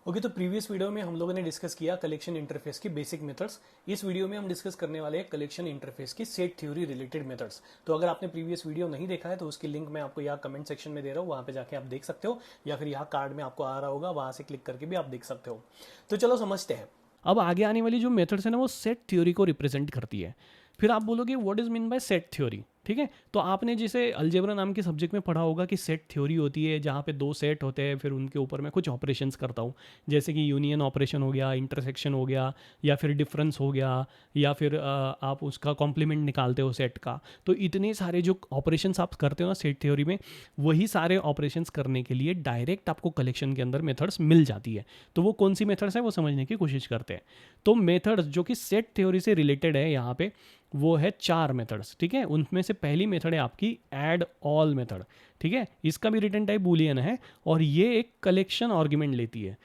Okay, तो previous video में हम लोगों ने डिस्कस किया कलेक्शन इंटरफेस की बेसिक मेथड्स। इस वीडियो में हम डिस्कस करने वाले हैं कलेक्शन इंटरफेस की सेट थ्योरी रिलेटेड मेथड्स। तो अगर आपने प्रीवियस वीडियो नहीं देखा है तो उसकी लिंक मैं आपको यहाँ कमेंट सेक्शन में दे रहा हूँ, वहाँ पे जाके आप देख सकते हो, या फिर यहाँ कार्ड में आपको आ रहा होगा, वहाँ से क्लिक करके भी आप देख सकते हो। तो चलो समझते हैं। अब आगे आने वाली जो मेथड्स है ना, वो सेट थ्योरी को रिप्रेजेंट करती है। फिर आप बोलोगे what is mean by set theory. ठीक है, तो आपने जैसे अलजेब्रा नाम के सब्जेक्ट में पढ़ा होगा कि सेट थ्योरी होती है जहाँ पे दो सेट होते हैं, फिर उनके ऊपर मैं कुछ ऑपरेशंस करता हूँ, जैसे कि यूनियन ऑपरेशन हो गया, इंटरसेक्शन हो गया, या फिर डिफरेंस हो गया, या फिर आप उसका कॉम्प्लीमेंट निकालते हो सेट का। तो इतने सारे जो ऑपरेशंस आप करते हो ना सेट थ्योरी में, वही सारे ऑपरेशंस करने के लिए डायरेक्ट आपको कलेक्शन के अंदर मेथड्स मिल जाती है। तो वो कौन सी मेथड्स है वो समझने की कोशिश करते हैं। तो मेथड्स जो कि सेट थ्योरी से रिलेटेड है यहाँ पे, वो है 4 मेथड्स। ठीक है, उनमें से पहली मेथड है आपकी ऐड ऑल मेथड। ठीक है, इसका भी रिटर्न टाइप बूलियन है और ये एक कलेक्शन आर्गुमेंट लेती है।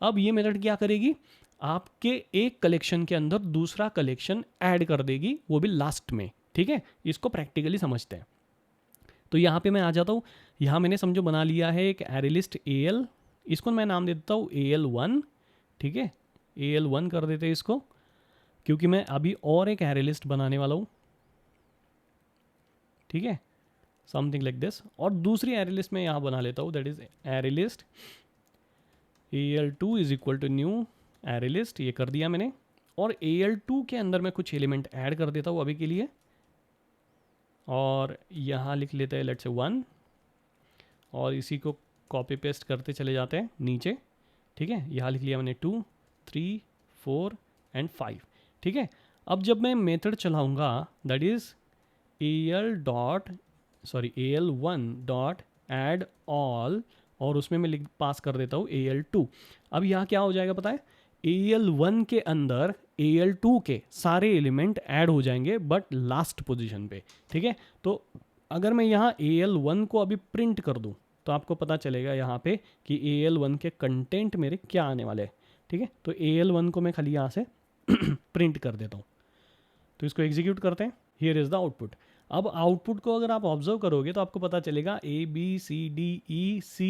अब ये मेथड क्या करेगी, आपके एक कलेक्शन के अंदर दूसरा कलेक्शन ऐड कर देगी, वो भी लास्ट में। ठीक है, इसको प्रैक्टिकली समझते हैं। तो यहाँ पे मैं आ जाता हूँ। यहाँ मैंने समझो बना लिया है एक एरे लिस्ट AL, इसको मैं नाम दे देता हूँ AL1। ठीक है, AL1 कर देते हैं इसको, क्योंकि मैं अभी और एक एरे लिस्ट बनाने वाला हूँ। ठीक है, समथिंग लाइक दिस। और दूसरी एरे लिस्ट मैं यहाँ बना लेता हूँ, that is array list AL2 is equal to new array list. ये कर दिया मैंने, और AL2 के अंदर मैं कुछ एलिमेंट ऐड कर देता हूँ अभी के लिए, और यहाँ लिख लेते हैं लेट्स से 1, और इसी को कॉपी पेस्ट करते चले जाते हैं नीचे। ठीक है, यहाँ लिख लिया मैंने 2, 3, 4 एंड 5। ठीक है, अब जब मैं मेथड चलाऊंगा that is AL1 dot add all, और उसमें मैं लिख पास कर देता हूँ AL2। अब यहाँ क्या हो जाएगा पता है, AL1 के अंदर AL2 के सारे एलिमेंट ऐड हो जाएंगे बट लास्ट पोजीशन पे। ठीक है, तो अगर मैं यहाँ AL1 को अभी प्रिंट कर दूँ तो आपको पता चलेगा यहाँ पे कि AL1 के कंटेंट मेरे क्या आने वाले हैं। ठीक है, तो AL1 को मैं खाली यहाँ से प्रिंट कर देता हूँ। तो इसको एग्जीक्यूट करते हैं, हियर इज़ द आउटपुट। अब आउटपुट को अगर आप ऑब्जर्व करोगे तो आपको पता चलेगा ABCDEC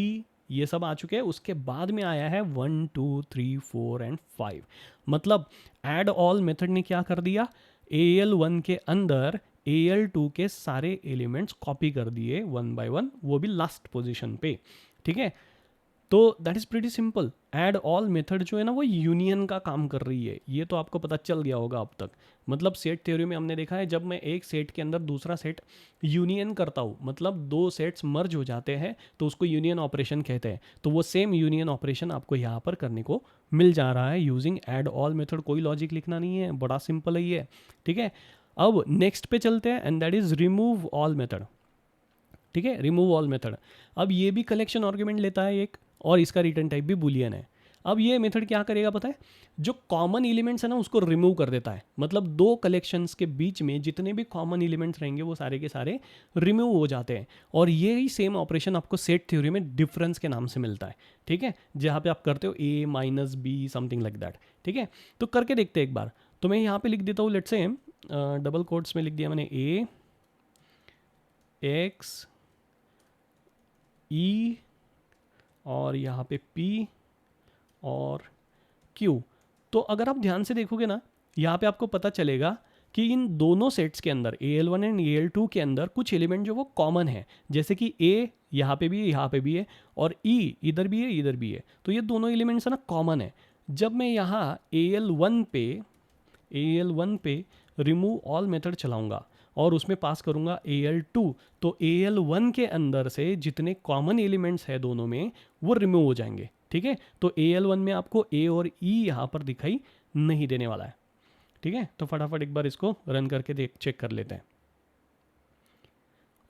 ये सब आ चुके हैं। उसके बाद में आया है 1 2 3 4 एंड 5। मतलब एड ऑल मेथड ने क्या कर दिया, AL1 के अंदर AL2 के सारे एलिमेंट्स कॉपी कर दिए 1 बाय 1, वो भी लास्ट पोजीशन पे। ठीक है, तो that is pretty simple. Add all method जो है ना वो यूनियन का काम कर रही है, ये तो आपको पता चल गया होगा अब तक। मतलब सेट थ्योरी में हमने देखा है जब मैं एक सेट के अंदर दूसरा सेट यूनियन करता हूँ, मतलब दो सेट्स मर्ज हो जाते हैं, तो उसको यूनियन ऑपरेशन कहते हैं। तो वो सेम यूनियन ऑपरेशन आपको यहाँ पर करने को मिल जा रहा है यूजिंग ऐड ऑल मेथड। कोई लॉजिक लिखना नहीं है, बड़ा सिंपल है ये। ठीक है, अब नेक्स्ट पे चलते हैं and that is remove all method. ठीक है, रिमूव ऑल मेथड। अब ये भी कलेक्शन आर्गुमेंट लेता है एक, और इसका रिटर्न टाइप भी बूलियन है। अब ये मेथड क्या करेगा पता है, जो कॉमन एलिमेंट्स है ना उसको रिमूव कर देता है। मतलब दो कलेक्शंस के बीच में जितने भी कॉमन एलिमेंट्स रहेंगे वो सारे के सारे रिमूव हो जाते हैं। और ये ही सेम ऑपरेशन आपको सेट थ्योरी में डिफरेंस के नाम से मिलता है। ठीक है, जहाँ पे आप करते हो A-B समथिंग लाइक दैट। ठीक है, तो करके देखते हैं एक बार। तो मैं यहाँ पे लिख देता हूँ, लेट्स से डबल कोट्स में लिख दिया मैंने AX E, और यहाँ पे P और Q। तो अगर आप ध्यान से देखोगे ना, यहाँ पे आपको पता चलेगा कि इन दोनों सेट्स के अंदर AL1 एंड AL2 के अंदर कुछ एलिमेंट जो वो कॉमन है, जैसे कि A यहाँ पे भी है, यहाँ पे भी है, और E इधर भी है, इधर भी है। तो ये दोनों एलिमेंट्स है ना कॉमन है। जब मैं यहाँ AL1 पे रिमूव ऑल मेथड चलाऊंगा और उसमें पास करूंगा AL2, तो AL1 के अंदर से जितने कॉमन एलिमेंट्स है दोनों में वो रिमूव हो जाएंगे। ठीक है, तो AL1 में आपको A और E यहाँ पर दिखाई नहीं देने वाला है। ठीक है, तो फटाफट एक बार इसको रन करके देख चेक कर लेते हैं।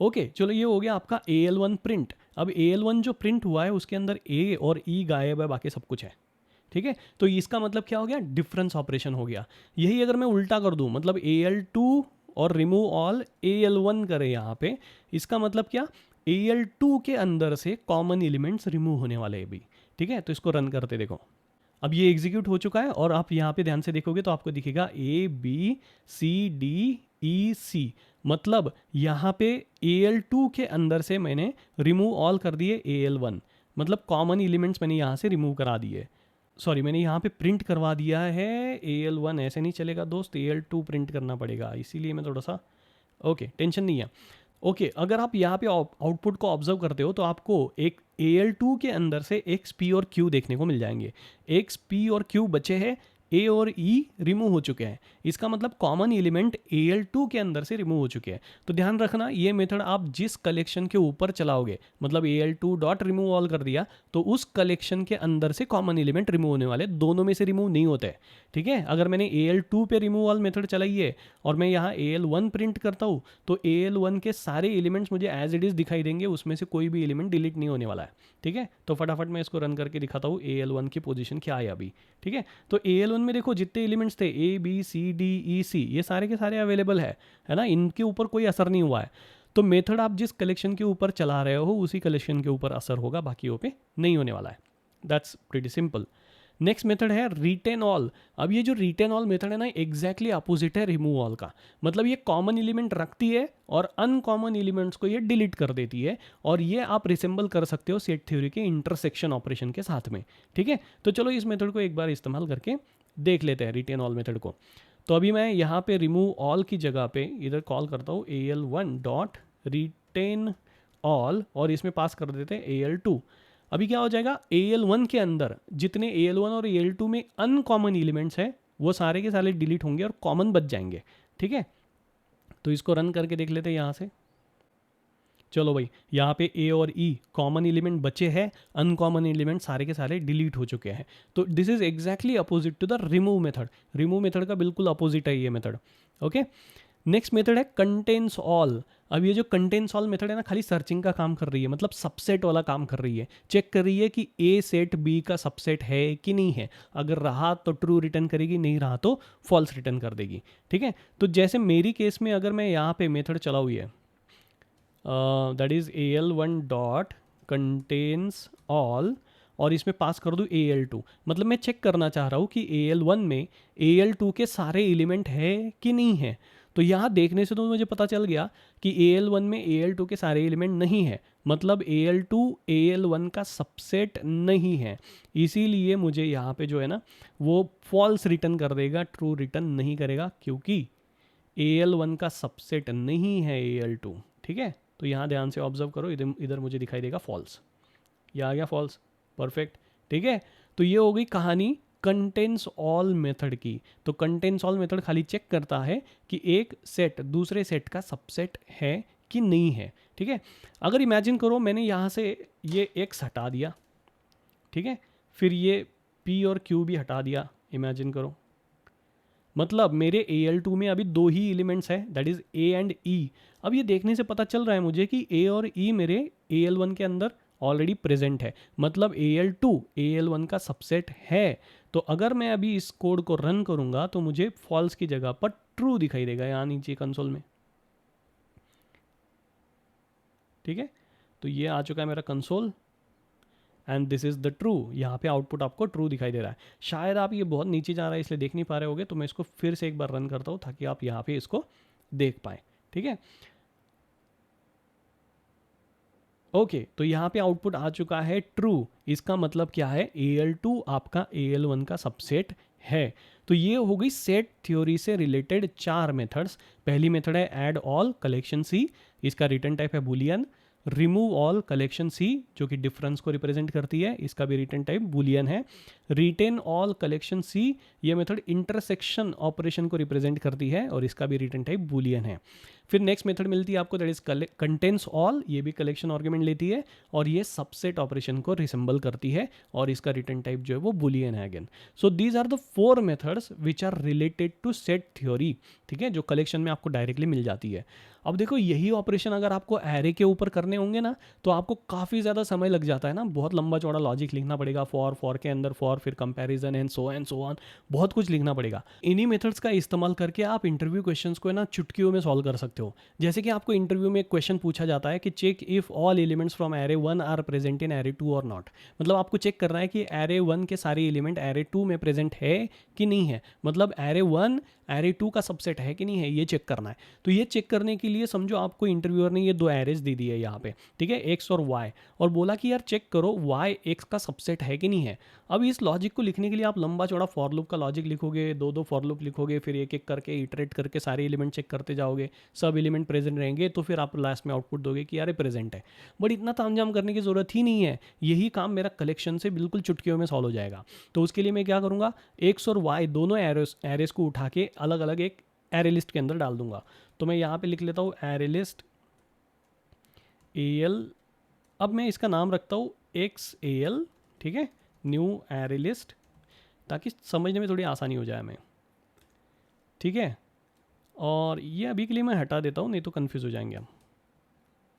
ओके, चलो ये हो गया आपका AL1 प्रिंट। अब AL1 जो प्रिंट हुआ है उसके अंदर A और E गायब है, बाकी सब कुछ है। ठीक है, तो इसका मतलब क्या हो गया, डिफरेंस ऑपरेशन हो गया। यही अगर मैं उल्टा कर दूं, मतलब AL2 और रिमूव ऑल AL1 करे यहाँ पे, इसका मतलब क्या, AL2 के अंदर से कॉमन एलिमेंट्स रिमूव होने वाले हैं अभी। ठीक है, तो इसको रन करते देखो। अब ये एग्जीक्यूट हो चुका है, और आप यहाँ पे ध्यान से देखोगे तो आपको दिखेगा ABCDEC। मतलब यहाँ पे AL2 के अंदर से मैंने रिमूव ऑल कर दिए AL1, मतलब कॉमन एलिमेंट्स मैंने यहाँ से रिमूव करा दिए। सॉरी, मैंने यहाँ पे प्रिंट करवा दिया है AL1, ऐसे नहीं चलेगा दोस्त, AL2 प्रिंट करना पड़ेगा, इसीलिए मैं थोड़ा सा, ओके टेंशन नहीं है। ओके, अगर आप यहाँ पे आउटपुट को ऑब्जर्व करते हो तो आपको एक AL2 के अंदर से एक्स पी और क्यू देखने को मिल जाएंगे। एक्स पी और क्यू बचे हैं, ए और ई रिमूव हो चुके हैं। इसका मतलब कॉमन एलिमेंट AL2 के अंदर से रिमूव हो चुके हैं। तो ध्यान रखना, ये मेथड आप जिस कलेक्शन के ऊपर चलाओगे, मतलब AL2 डॉट रिमूव ऑल कर दिया तो उस कलेक्शन के अंदर से कॉमन एलिमेंट रिमूव होने वाले, दोनों में से रिमूव नहीं होते। ठीक है, अगर मैंने AL2 पे रिमूव ऑल मेथड चलाई है और मैं यहाँ AL1 प्रिंट करता हूँ तो AL1 के सारे एलिमेंट्स मुझे एज इट इज़ दिखाई देंगे, उसमें से कोई भी एलिमेंट डिलीट नहीं होने वाला है। ठीक है, तो फटाफट मैं इसको रन करके दिखाता हूँ AL1 की पोजीशन क्या है अभी। ठीक है, तो AL1 में देखो जितने एलिमेंट्स थे ABCDEC, ये सारे के सारे अवेलेबल है ना, इनके ऊपर कोई असर नहीं हुआ है। तो मेथड आप जिस कलेक्शन के ऊपर चला रहे हो उसी कलेक्शन के ऊपर असर होगा, बाकियों पे नहीं होने वाला है। That's pretty simple. Next method है रिटेन ऑल। अब ये जो रिटेन ऑल मेथड है ना, एग्जैक्टली अपोजिट है रिमूव ऑल का। मतलब ये कॉमन एलिमेंट रखती है और अनकॉमन एलिमेंट्स को ये डिलीट कर देती है, और ये आप रिसेंबल कर सकते हो सेट थ्योरी के इंटरसेक्शन ऑपरेशन के साथ में। ठीक है, तो चलो इस मेथड को एक बार इस्तेमाल करके देख लेते हैं, रिटेन ऑल मेथड को। तो अभी मैं यहाँ पे रिमूव ऑल की जगह पे इधर कॉल करता हूँ AL1 डॉट रिटेन ऑल, और इसमें पास कर देते हैं AL2। अभी क्या हो जाएगा, AL1 के अंदर जितने AL1 और AL2 में अनकॉमन एलिमेंट्स हैं वो सारे के सारे डिलीट होंगे और कॉमन बच जाएंगे। ठीक है, तो इसको रन करके देख लेते हैं यहाँ से। चलो भाई, यहाँ पे A और E कॉमन एलिमेंट बचे हैं, अनकॉमन एलिमेंट सारे के सारे डिलीट हो चुके हैं। तो this is exactly opposite to the remove method. Remove method का बिल्कुल अपोजिट है ये मेथड। ओके, नेक्स्ट मेथड है कंटेन्स ऑल। अब ये जो कंटेन्स ऑल मेथड है ना, खाली सर्चिंग का काम कर रही है, मतलब सबसेट वाला काम कर रही है। चेक कर रही है कि A सेट B का सबसेट है कि नहीं है। अगर रहा तो ट्रू रिटर्न करेगी, नहीं रहा तो फॉल्स रिटर्न कर देगी। ठीक है, तो जैसे मेरी केस में अगर मैं यहाँ पे मेथड चलाऊँ है that is AL1 dot contains all, और इसमें पास कर दूँ AL2, मतलब मैं चेक करना चाह रहा हूँ कि AL1 में AL2 के सारे एलिमेंट है कि नहीं है। तो यहाँ देखने से तो मुझे पता चल गया कि AL1 में AL2 के सारे एलिमेंट नहीं है, मतलब AL2 AL1 का सबसेट नहीं है। इसीलिए मुझे यहाँ पे जो है ना वो फॉल्स रिटर्न कर देगा, ट्रू रिटर्न नहीं करेगा, क्योंकि AL1 का सबसेट नहीं है AL2। ठीक है, तो यहाँ ध्यान से ऑब्जर्व करो, इधर इधर मुझे दिखाई देगा फॉल्स, ये आ गया फॉल्स। परफेक्ट। ठीक है, तो ये हो गई कहानी कंटेन्स ऑल मेथड की। तो कंटेन्स ऑल मेथड खाली चेक करता है कि एक सेट दूसरे सेट का सबसेट है कि नहीं है। ठीक है, अगर इमेजिन करो मैंने यहाँ से ये एक्स हटा दिया, ठीक है, फिर ये P और Q भी हटा दिया, इमेजिन करो, मतलब मेरे AL2 में अभी दो ही एलिमेंट्स है, that is A and E। अब ये देखने से पता चल रहा है मुझे कि A और E मेरे AL1 के अंदर ऑलरेडी प्रेजेंट है, मतलब AL2 AL1 का सबसेट है। तो अगर मैं अभी इस कोड को रन करूंगा तो मुझे फॉल्स की जगह पर ट्रू दिखाई देगा यहाँ नीचे कंसोल में। ठीक है, तो ये आ चुका है मेरा console and this is the true. यहाँ पे आउटपुट आपको ट्रू दिखाई दे रहा है। शायद आप ये बहुत नीचे जा रहा है इसलिए देख नहीं पा रहे होगे, तो मैं इसको फिर से एक बार रन करता हूँ ताकि आप यहाँ पे इसको देख पाए। ठीक है, ओके, तो यहाँ पे आउटपुट आ चुका है ट्रू। इसका मतलब क्या है, AL2 आपका AL1 का सबसेट है। तो ये हो गई सेट थ्योरी से रिलेटेड 4 मेथड्स। पहली मेथड है ऐड ऑल कलेक्शन C, इसका रिटर्न टाइप है Boolean. Remove all collection C जो कि डिफरेंस को रिप्रेजेंट करती है, इसका भी रिटर्न टाइप बुलियन है। रिटेन ऑल कलेक्शन C, ये मेथड इंटरसेक्शन ऑपरेशन को रिप्रेजेंट करती है और इसका भी रिटर्न टाइप बुलियन है। फिर नेक्स्ट मेथड मिलती है आपको, दैट इज कंटेन्स ऑल, ये भी कलेक्शन आर्गुमेंट लेती है और ये सबसेट ऑपरेशन को रिसेंबल करती है और इसका रिटर्न टाइप जो है वो बुलियन है again. So these are the 4 methods which are related to set theory. ठीक है, जो कलेक्शन में आपको डायरेक्टली मिल जाती है। अब देखो यही ऑपरेशन अगर आपको एरे के ऊपर करने होंगे ना तो आपको काफ़ी ज़्यादा समय लग जाता है ना, बहुत लंबा चौड़ा लॉजिक लिखना पड़ेगा, फॉर के अंदर फॉर, फिर कंपैरिजन एंड सो ऑन, बहुत कुछ लिखना पड़ेगा। इन्हीं मेथड्स का इस्तेमाल करके आप इंटरव्यू क्वेश्चंस को ना चुटकियों में सॉल्व कर सकते हो। जैसे कि आपको इंटरव्यू में एक क्वेश्चन पूछा जाता है कि check if all elements from array 1 are present in array 2 और नॉट। मतलब आपको चेक करना है कि एरे 1 के सारे एलिमेंट एरे 2 में प्रेजेंट है कि नहीं है, मतलब एरे 1 एरे 2 का सबसेट है कि नहीं है, ये चेक करना है। तो ये चेक करने के लिए समझो आपको इंटरव्यूअर ने ये 2 एरेज दे दी है यहाँ पे, ठीक है, एक्स और वाई, और बोला कि यार चेक करो वाई एक्स का सबसेट है कि नहीं है। अब इस लॉजिक को लिखने के लिए आप लंबा चौड़ा फॉर लूप का लॉजिक लिखोगे, दो दो फॉर लूप लिखोगे, फिर एक एक करके इटरेट करके सारे एलिमेंट चेक करते जाओगे, सब एलिमेंट प्रेजेंट रहेंगे, तो फिर आप लास्ट में आउटपुट दोगे कि यार प्रेजेंट है। बट इतना तामझाम करने की ज़रूरत ही नहीं है, यही काम मेरा कलेक्शन से बिल्कुल चुटकियों में सॉल्व हो जाएगा। तो उसके लिए मैं क्या करूँगा, एक्स और वाई दोनों एरेस को उठा के अलग अलग एक एरे लिस्ट के अंदर डाल दूंगा। तो मैं यहाँ पे लिख लेता हूँ एरे लिस्ट AL, अब मैं इसका नाम रखता हूँ XAL, ठीक है, न्यू एरे लिस्ट, ताकि समझने में थोड़ी आसानी हो जाए हमें, ठीक है। और ये अभी के लिए मैं हटा देता हूँ, नहीं तो कन्फ्यूज़ हो जाएंगे हम।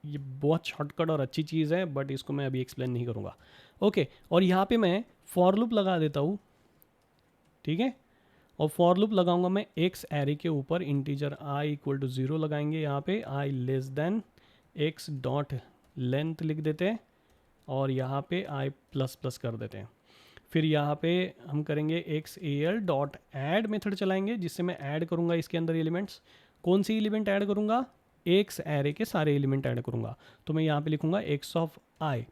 ये बहुत शॉर्टकट और अच्छी चीज़ है, बट इसको मैं अभी एक्सप्लेन नहीं करूँगा। ओके, और यहाँ पे मैं फॉर लूप लगा देता हूँ, ठीक है। और फॉर लूप लगाऊंगा मैं एक्स एरे के ऊपर, इंटीजर i इक्वल टू 0 लगाएंगे, यहाँ पे i less than x dot length लिख देते हैं, और यहाँ पे i प्लस प्लस कर देते हैं। फिर यहाँ पे हम करेंगे XAL डॉट ऐड मेथड चलाएंगे, जिससे मैं ऐड करूँगा इसके अंदर एलिमेंट्स। कौन सी एलिमेंट ऐड करूँगा, एक्स एरे के सारे एलिमेंट ऐड करूँगा। तो मैं यहाँ पे लिखूँगा x ऑफ i।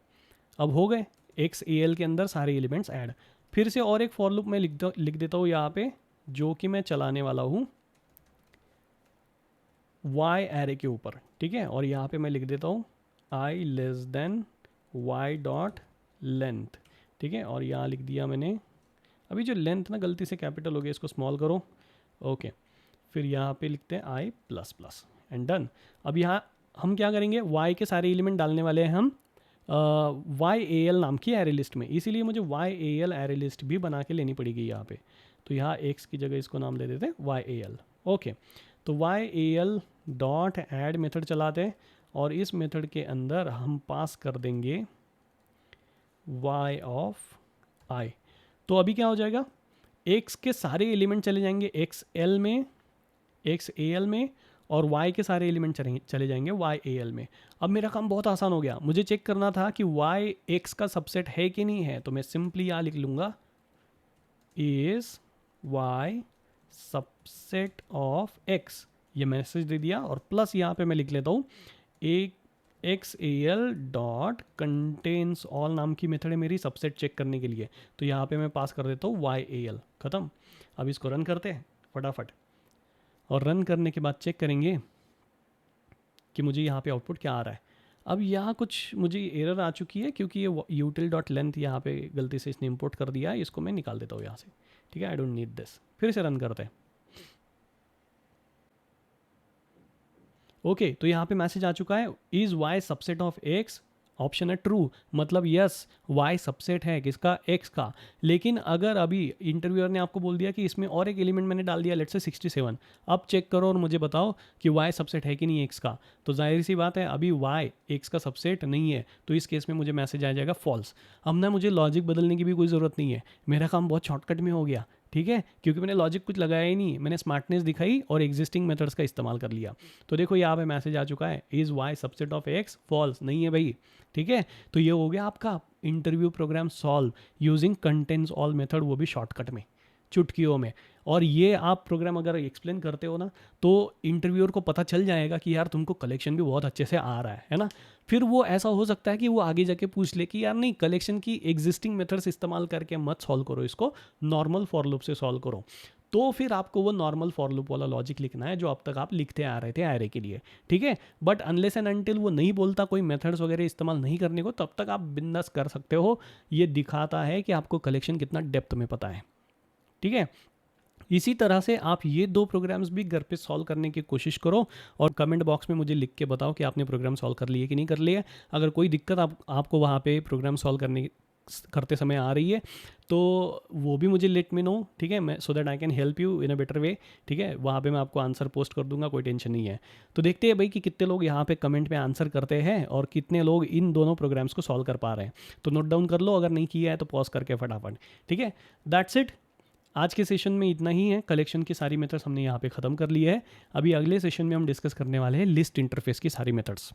अब हो गए XAL के अंदर सारे एलिमेंट्स ऐड। फिर से और एक फॉर लूप मैं लिख देता हूँ यहाँ पे, जो कि मैं चलाने वाला हूँ y एरे के ऊपर, ठीक है। और यहाँ पे मैं लिख देता हूँ i less than y dot length, ठीक है। और यहाँ लिख दिया मैंने, अभी जो लेंथ ना गलती से कैपिटल हो गया, इसको स्मॉल करो, ओके। फिर यहाँ पे लिखते हैं i plus plus and done. अब यहाँ हम क्या करेंगे, y के सारे एलिमेंट डालने वाले हैं हम YAL नाम की एरे लिस्ट में, इसीलिए मुझे YAL एरे लिस्ट भी बना के लेनी पड़ेगी यहाँ पे। तो यहाँ x की जगह इसको नाम दे देते हैं YAL, ओके। तो YAL डॉट ऐड मेथड चलाते हैं, और इस मेथड के अंदर हम पास कर देंगे y ऑफ i। तो अभी क्या हो जाएगा, x के सारे एलिमेंट चले जाएंगे XL में, XAL में, और y के सारे एलिमेंट चले जाएंगे YAL में। अब मेरा काम बहुत आसान हो गया, मुझे चेक करना था कि y x का सबसेट है कि नहीं है, तो मैं सिंपली यहाँ लिख लूँगा is y subset of x, ये मैसेज दे दिया, और प्लस यहाँ पे मैं लिख लेता हूँ एक XAL डॉट कंटेन्स ऑल नाम की मेथड है मेरी सबसेट चेक करने के लिए। तो यहाँ पे मैं पास कर देता हूँ YAL, ख़त्म। अब इसको रन करते हैं फटाफट, और रन करने के बाद चेक करेंगे कि मुझे यहाँ पे आउटपुट क्या आ रहा है। अब यहाँ कुछ मुझे एरर आ चुकी है, क्योंकि ये यूटिल डॉट लेंथ यहाँ पे गलती से इसने इंपोर्ट कर दिया है, इसको मैं निकाल देता हूँ यहाँ से, ठीक है। I don't need this. फिर से रन करते हैं, ओके। तो यहाँ पे मैसेज आ चुका है, is y subset of x, option है ट्रू, मतलब यस y सबसेट है किसका, x का। लेकिन अगर अभी इंटरव्यूअर ने आपको बोल दिया कि इसमें और एक एलिमेंट मैंने डाल दिया, लेट्स से 67, अब चेक करो और मुझे बताओ कि y सबसेट है कि नहीं x का। तो जाहिर सी बात है अभी y x का सबसेट नहीं है, तो इस केस में मुझे मैसेज आ जाएगा फॉल्स। अब ना मुझे लॉजिक बदलने की भी कोई ज़रूरत नहीं है, मेरा काम बहुत शॉर्टकट में हो गया, ठीक है, क्योंकि मैंने लॉजिक कुछ लगाया ही नहीं, मैंने स्मार्टनेस दिखाई और एग्जिस्टिंग मेथड्स का इस्तेमाल कर लिया। तो देखो यहाँ पे मैसेज आ चुका है, is y subset of x, false नहीं है भाई, ठीक है। तो ये हो गया आपका interview program solve using contains all method, वो भी शॉर्टकट में, चुटकियों में। और ये आप प्रोग्राम अगर एक्सप्लेन करते हो ना, तो इंटरव्यूअर को पता चल जाएगा कि यार तुमको कलेक्शन भी बहुत अच्छे से आ रहा है ना। फिर वो ऐसा हो सकता है कि वो आगे जाके पूछ ले कि यार नहीं, कलेक्शन की एग्जिस्टिंग मेथड्स इस्तेमाल करके मत सॉल्व करो, इसको नॉर्मल फॉर लूप से सॉल्व करो। तो फिर आपको वो नॉर्मल फॉर लूप वाला लॉजिक लिखना है जो अब तक आप लिखते आ रहे थे एरे के लिए, ठीक है। बट अनलेस एंड अनटिल वो नहीं बोलता कोई मेथड्स वगैरह इस्तेमाल नहीं करने को, तब तक आप बिंदास कर सकते हो। ये दिखाता है कि आपको कलेक्शन कितना डेप्थ में पता है, ठीक है। इसी तरह से आप ये दो प्रोग्राम्स भी घर पे सॉल्व करने की कोशिश करो, और कमेंट बॉक्स में मुझे लिख के बताओ कि आपने प्रोग्राम सॉल्व कर लिए कि नहीं कर लिए। अगर कोई दिक्कत आपको वहाँ पे प्रोग्राम सॉल्व करते समय आ रही है, तो वो भी मुझे लेट मी नो, ठीक है, मैं so that I can help you in a better way, ठीक है। वहाँ पे मैं आपको आंसर पोस्ट कर दूंगा, कोई टेंशन नहीं है। तो देखते हैं भाई कि कितने लोग यहाँ पे कमेंट में आंसर करते हैं और कितने लोग इन दोनों प्रोग्राम्स को सॉल्व कर पा रहे हैं। तो नोट डाउन कर लो, अगर नहीं किया है तो पॉज करके फटाफट, ठीक है। दैट्स इट, आज के सेशन में इतना ही है। कलेक्शन की सारी मेथड्स हमने यहाँ पे ख़त्म कर ली है। अभी अगले सेशन में हम डिस्कस करने वाले हैं लिस्ट इंटरफेस की सारी मेथड्स।